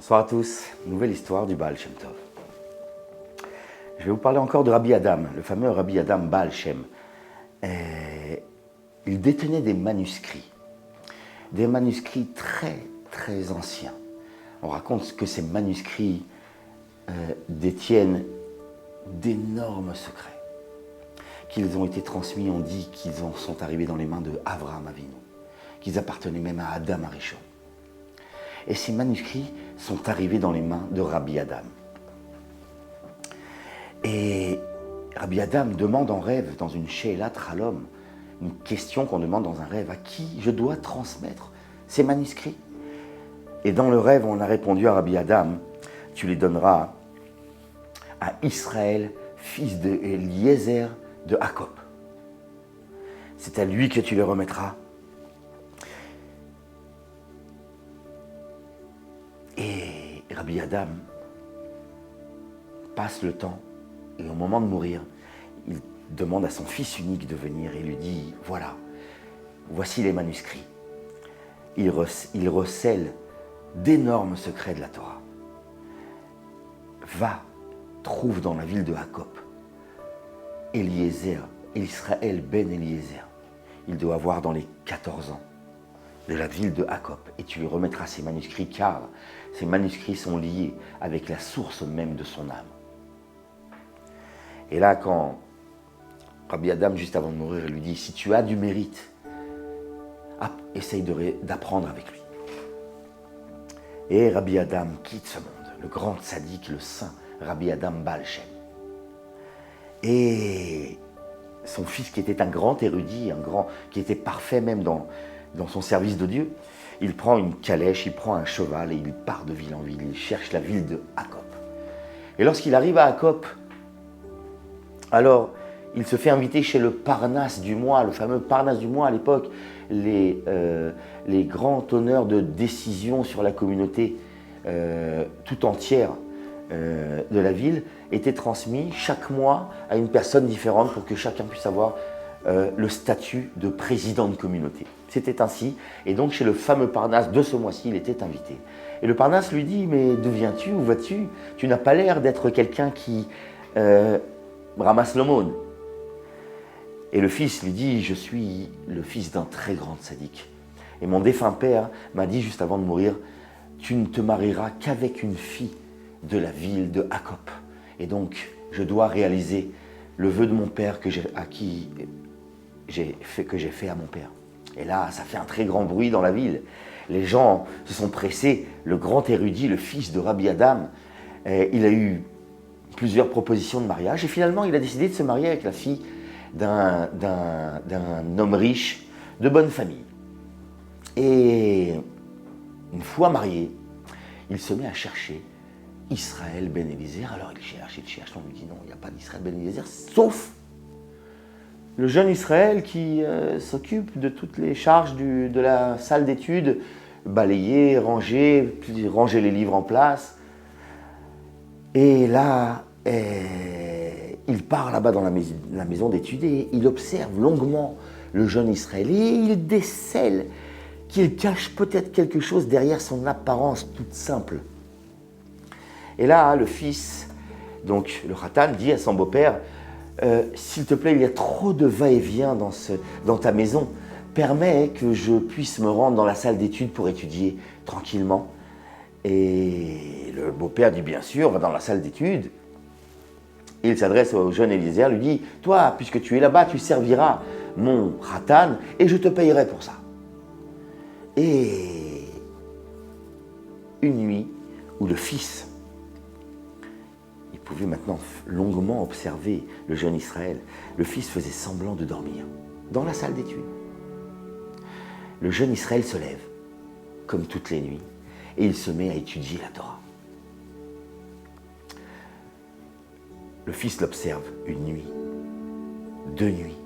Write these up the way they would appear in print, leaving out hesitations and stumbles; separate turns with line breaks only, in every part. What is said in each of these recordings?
Bonsoir à tous, nouvelle histoire du Baal Shem Tov. Je vais vous parler encore de Rabbi Adam, le fameux Rabbi Adam Baal Shem. Il détenait des manuscrits très très anciens. On raconte que ces manuscrits détiennent d'énormes secrets, qu'ils ont été transmis, on dit qu'ils sont arrivés dans les mains de Avraham Avinu, qu'ils appartenaient même à Adam Arishon. Et ces manuscrits sont arrivés dans les mains de Rabbi Adam. Et Rabbi Adam demande en rêve, dans une She'elat Chalom, une question qu'on demande dans un rêve, à qui je dois transmettre ces manuscrits? Et dans le rêve, on a répondu à Rabbi Adam, tu les donneras à Israël, fils de Eliezer de Jacob. C'est à lui que tu les remettras. Et Rabbi Adam passe le temps et au moment de mourir, il demande à son fils unique de venir et lui dit, voilà, voici les manuscrits. Il recèle d'énormes secrets de la Torah. Va, trouve dans la ville de Jacob Eliezer, Israël ben Eliezer. Il doit avoir dans les 14 ans de la ville de Jacob, et tu lui remettras ces manuscrits, car ces manuscrits sont liés avec la source même de son âme. Et là, quand Rabbi Adam, juste avant de mourir, lui dit, si tu as du mérite, essaye d'apprendre avec lui. Et Rabbi Adam quitte ce monde, le grand tzaddik, le saint Rabbi Adam Baal Shem. Et son fils, qui était un grand érudit, qui était parfait même dans son service de Dieu, il prend une calèche, il prend un cheval et il part de ville en ville. Il cherche la ville de Jacob. Et lorsqu'il arrive à Jacob, alors il se fait inviter chez le Parnasse du mois, le fameux Parnasse du mois à l'époque, les grands honneurs de décision sur la communauté tout entière de la ville étaient transmis chaque mois à une personne différente pour que chacun puisse avoir le statut de président de communauté. C'était ainsi, et donc chez le fameux Parnasse de ce mois-ci, il était invité. Et le Parnasse lui dit, mais d'où viens-tu, où vas-tu? Tu n'as pas l'air d'être quelqu'un qui ramasse l'aumône. Et le fils lui dit, je suis le fils d'un très grand tzaddik. Et mon défunt père m'a dit juste avant de mourir, tu ne te marieras qu'avec une fille de la ville de Jacob. Et donc, je dois réaliser le vœu de mon père que j'ai fait à mon père. Et là, ça fait un très grand bruit dans la ville. Les gens se sont pressés. Le grand érudit, le fils de Rabbi Adam, il a eu plusieurs propositions de mariage. Et finalement, il a décidé de se marier avec la fille d'un homme riche, de bonne famille. Et une fois marié, il se met à chercher Israël ben Eliezer. Alors il cherche, on lui dit non, il n'y a pas d'Israël ben Eliezer, sauf le jeune Israël qui s'occupe de toutes les charges de la salle d'études, balayer, ranger les livres en place. Et là, il part là-bas dans la maison d'études et il observe longuement le jeune Israël et il décèle qu'il cache peut-être quelque chose derrière son apparence toute simple. Et là, le fils, donc le Khatan, dit à son beau-père, s'il te plaît, il y a trop de va-et-vient dans ta maison. Permets que je puisse me rendre dans la salle d'études pour étudier tranquillement. Et le beau-père dit bien sûr, va dans la salle d'études. Et il s'adresse au jeune Eliezer, lui dit, toi, puisque tu es là-bas, tu serviras mon Khatan et je te payerai pour ça. Et une nuit où le fils, il pouvait maintenant longuement observer le jeune Israël, le fils faisait semblant de dormir dans la salle d'études. Le jeune Israël se lève, comme toutes les nuits, et il se met à étudier la Torah. Le fils l'observe une nuit, 2 nuits.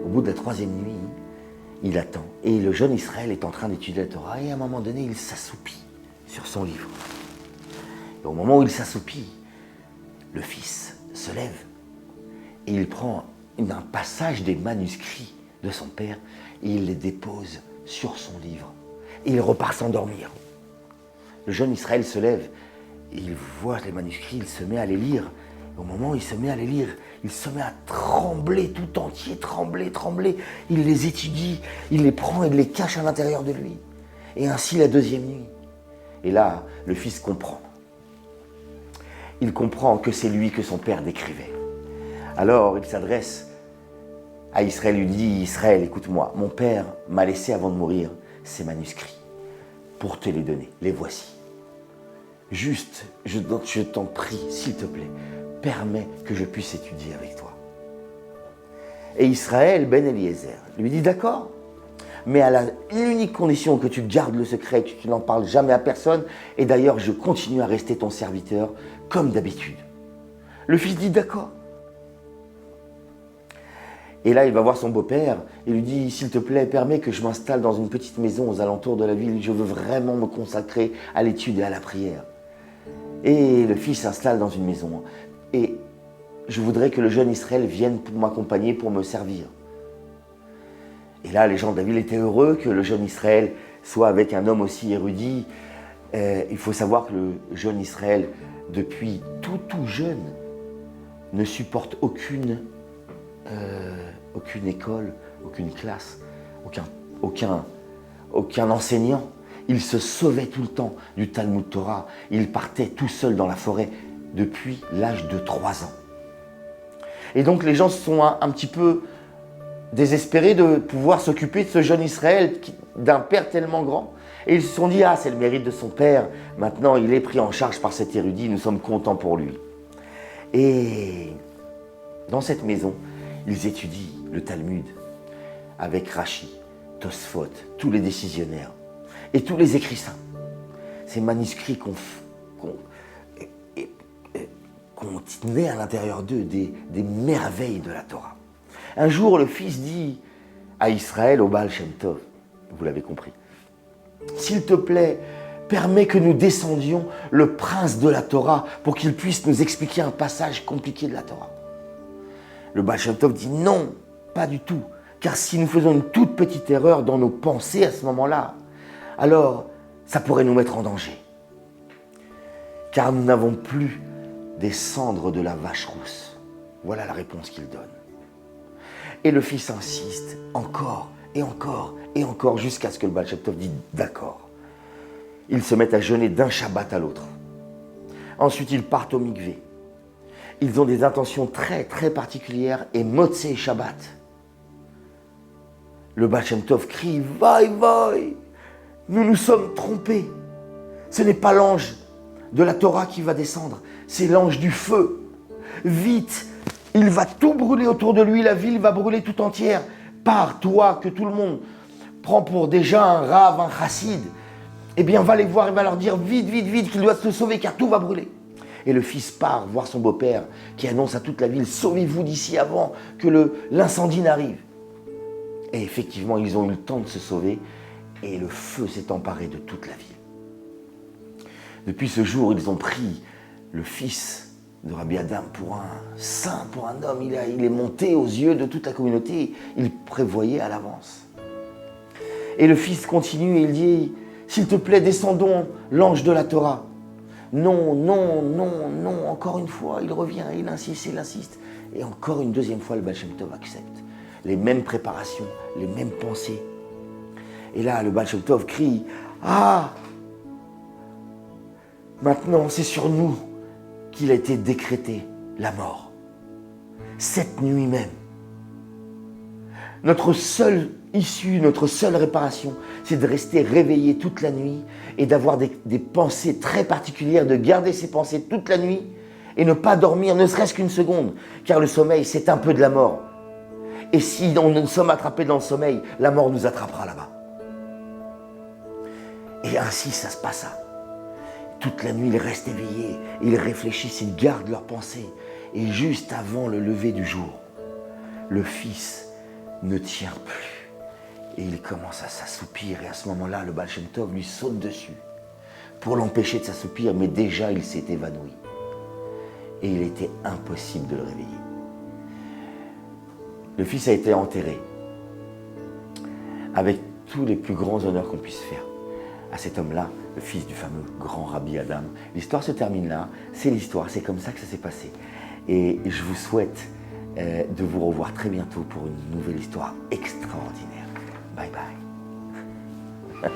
Au bout de la 3e nuit, il attend. Et le jeune Israël est en train d'étudier la Torah et à un moment donné, il s'assoupit sur son livre. Et au moment où il s'assoupit, le fils se lève et il prend un passage des manuscrits de son père et il les dépose sur son livre. Et il repart s'endormir. le jeune Israël se lève, il voit les manuscrits, il se met à les lire. Au moment où il se met à les lire, il se met à trembler tout entier, trembler. Il les étudie, il les prend et les cache à l'intérieur de lui. Et ainsi la deuxième nuit. Et là, le fils comprend. Il comprend que c'est lui que son père décrivait. Alors il s'adresse à Israël, lui dit, Israël, écoute-moi, mon père m'a laissé avant de mourir ces manuscrits pour te les donner, les voici. Juste, je t'en prie, s'il te plaît, permets que je puisse étudier avec toi. Et Israël, Ben Eliezer, lui dit, d'accord, mais à l'unique condition que tu gardes le secret, que tu n'en parles jamais à personne, et d'ailleurs, je continue à rester ton serviteur comme d'habitude. Le fils dit, d'accord. Et là, il va voir son beau-père et lui dit, s'il te plaît, permets que je m'installe dans une petite maison aux alentours de la ville. Je veux vraiment me consacrer à l'étude et à la prière. Et le fils s'installe dans une maison. Et je voudrais que le jeune Israël vienne pour m'accompagner, pour me servir. Et là, les gens de la ville étaient heureux que le jeune Israël soit avec un homme aussi érudit. Il faut savoir que le jeune Israël, depuis tout jeune, ne supporte aucune école, aucune classe, aucun enseignant. Il se sauvait tout le temps du Talmud Torah. Il partait tout seul dans la forêt depuis l'âge de 3 ans. Et donc les gens se sont un petit peu désespérés de pouvoir s'occuper de ce jeune Israël, d'un père tellement grand. Et ils se sont dit, ah, c'est le mérite de son père. Maintenant, il est pris en charge par cet érudit. Nous sommes contents pour lui. Et dans cette maison, ils étudient le Talmud avec Rashi, Tosfot, tous les décisionnaires et tous les écrits saints. Ces manuscrits contenaient à l'intérieur d'eux des merveilles de la Torah. Un jour, le fils dit à Israël, au Baal Shem Tov, vous l'avez compris, s'il te plaît, permets que nous descendions le prince de la Torah pour qu'il puisse nous expliquer un passage compliqué de la Torah. Le Baal Shem Tov dit non, pas du tout, car si nous faisons une toute petite erreur dans nos pensées à ce moment-là, alors ça pourrait nous mettre en danger. Car nous n'avons plus des cendres de la vache rousse. Voilà la réponse qu'il donne. Et le fils insiste encore et encore et encore jusqu'à ce que le Baal Shem Tov dise d'accord. Ils se mettent à jeûner d'un Shabbat à l'autre. Ensuite, ils partent au mikvé. Ils ont des intentions très très particulières et Motzei Shabbat. Le Baal Shem Tov crie « Vaï, vaï ! Nous nous sommes trompés. Ce n'est pas l'ange de la Torah qui va descendre, c'est l'ange du feu. Vite, il va tout brûler autour de lui, la ville va brûler tout entière. Par toi, que tout le monde prend pour déjà un rave, un chassid, eh bien va les voir et va leur dire vite, vite, vite qu'il doit se sauver car tout va brûler. » Et le fils part voir son beau-père qui annonce à toute la ville « Sauvez-vous d'ici avant que l'incendie n'arrive ». Et effectivement, ils ont eu le temps de se sauver et le feu s'est emparé de toute la ville. Depuis ce jour, ils ont pris le fils de Rabbi Adam pour un saint, pour un homme. Il est monté aux yeux de toute la communauté. Il prévoyait à l'avance. Et le fils continue et il dit « S'il te plaît, descendons l'ange de la Torah. » Non, non, non, non, encore une fois, il revient, il insiste. Et encore une deuxième fois, le Baal Shem Tov accepte. Les mêmes préparations, les mêmes pensées. Et là, le Baal Shem Tov crie « Ah ! Maintenant, c'est sur nous qu'il a été décrété la mort. Cette nuit même. Notre seule issue, notre seule réparation, c'est de rester réveillé toute la nuit et d'avoir des pensées très particulières, de garder ces pensées toute la nuit et ne pas dormir, ne serait-ce qu'une seconde, car le sommeil, c'est un peu de la mort. Et si on nous sommes attrapés dans le sommeil, la mort nous attrapera là-bas. Et ainsi, ça se passa. Toute la nuit, ils restent éveillés, ils réfléchissent, ils gardent leurs pensées. Et juste avant le lever du jour, le fils ne tient plus. Et il commence à s'assoupir. Et à ce moment-là, le Baal Shem Tov lui saute dessus pour l'empêcher de s'assoupir. Mais déjà, il s'est évanoui. Et il était impossible de le réveiller. Le fils a été enterré avec tous les plus grands honneurs qu'on puisse faire. à cet homme-là, le fils du fameux grand Rabbi Adam. L'histoire se termine là, c'est l'histoire, c'est comme ça que ça s'est passé. Et je vous souhaite de vous revoir très bientôt pour une nouvelle histoire extraordinaire. Bye bye.